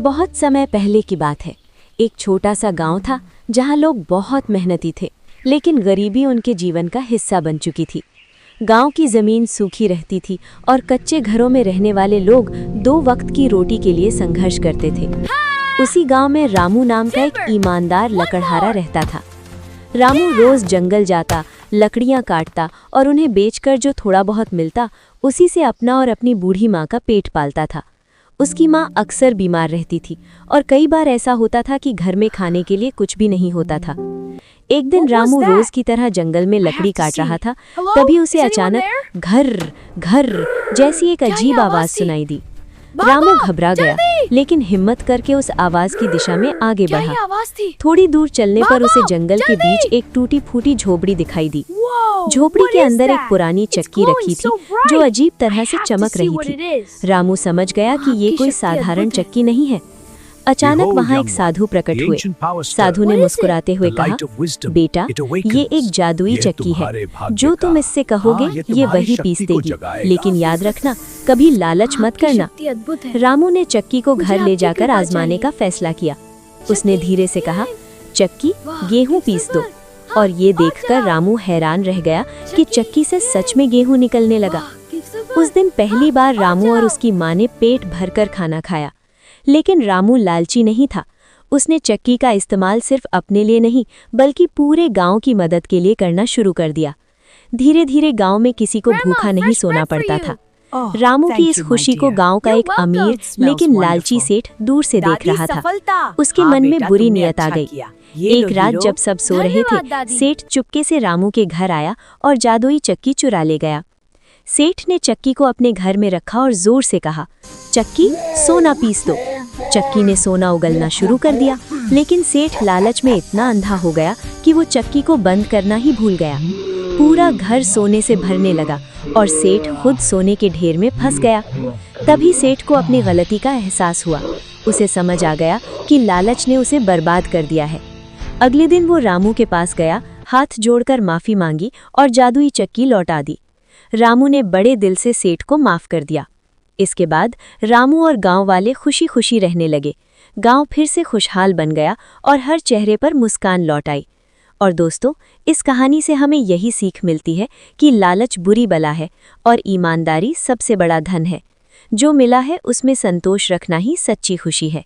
बहुत समय पहले की बात है। एक छोटा सा गांव था जहां लोग बहुत मेहनती थे, लेकिन गरीबी उनके जीवन का हिस्सा बन चुकी थी। गांव की जमीन सूखी रहती थी और कच्चे घरों में रहने वाले लोग 2 वक्त की रोटी के लिए संघर्ष करते थे। उसी गांव में रामू नाम का एक ईमानदार लकड़हारा रहता था। रामू रोज जंगल जाता, लकड़ियां काटता और उन्हें बेचकर जो थोड़ा बहुत मिलता, उसी से अपना और अपनी बूढ़ी माँ का पेट पालता था। उसकी माँ अक्सर बीमार रहती थी और कई बार ऐसा होता था कि घर में खाने के लिए कुछ भी नहीं होता था। एक दिन रामू रोज की तरह जंगल में लकड़ी काट रहा था, तभी उसे अचानक घर घर जैसी एक अजीब आवाज सुनाई दी। रामू घबरा गया, लेकिन हिम्मत करके उस आवाज की दिशा में आगे बढ़ा। थोड़ी दूर चलने पर उसे जंगल के बीच एक टूटी फूटी झोपड़ी दिखाई दी। झोपड़ी के अंदर एक पुरानी चक्की रखी थी जो अजीब तरह से चमक रही थी। रामू समझ गया कि ये कोई साधारण चक्की नहीं है। अचानक वहाँ एक साधु प्रकट हुए। साधु ने मुस्कुराते हुए कहा, बेटा, ये एक जादुई चक्की है। जो तुम इससे कहोगे ये वही पीस देगी, लेकिन याद रखना, कभी लालच मत करना। रामू ने चक्की को घर ले जाकर आजमाने का फैसला किया। उसने धीरे से कहा, चक्की, गेहूं पीस दो। और ये देखकर रामू हैरान रह गया कि चक्की से सच में गेहूं निकलने लगा। उस दिन पहली बार रामू और उसकी माँ ने पेट भरकर खाना खाया। लेकिन रामू लालची नहीं था। उसने चक्की का इस्तेमाल सिर्फ अपने लिए नहीं, बल्कि पूरे गांव की मदद के लिए करना शुरू कर दिया। धीरे धीरे गांव में किसी को भूखा नहीं सोना पड़ता था। रामू की इस खुशी को गांव का एक अमीर लेकिन लालची सेठ दूर से देख रहा था। उसके मन में बुरी नियत आ गई। एक रात जब सब सो रहे थे, सेठ चुपके से रामू के घर आया और जादुई चक्की चुरा ले गया। सेठ ने चक्की को अपने घर में रखा और जोर से कहा, चक्की, सोना पीस दो। चक्की ने सोना उगलना शुरू कर दिया, लेकिन सेठ लालच में इतना अंधा हो गया कि वो चक्की को बंद करना ही भूल गया। पूरा घर सोने से भरने लगा और सेठ खुद सोने के ढेर में फंस गया। तभी सेठ को अपनी गलती का एहसास हुआ। उसे समझ आ गया कि लालच ने उसे बर्बाद कर दिया है। अगले दिन वो रामू के पास गया, हाथ जोड़कर माफी मांगी और जादुई चक्की लौटा दी। रामू ने बड़े दिल से सेठ को माफ कर दिया। इसके बाद रामू और गांव वाले खुशी खुशी रहने लगे। गांव फिर से खुशहाल बन गया और हर चेहरे पर मुस्कान लौट आई। और दोस्तों, इस कहानी से हमें यही सीख मिलती है कि लालच बुरी बला है और ईमानदारी सबसे बड़ा धन है। जो मिला है उसमें संतोष रखना ही सच्ची खुशी है।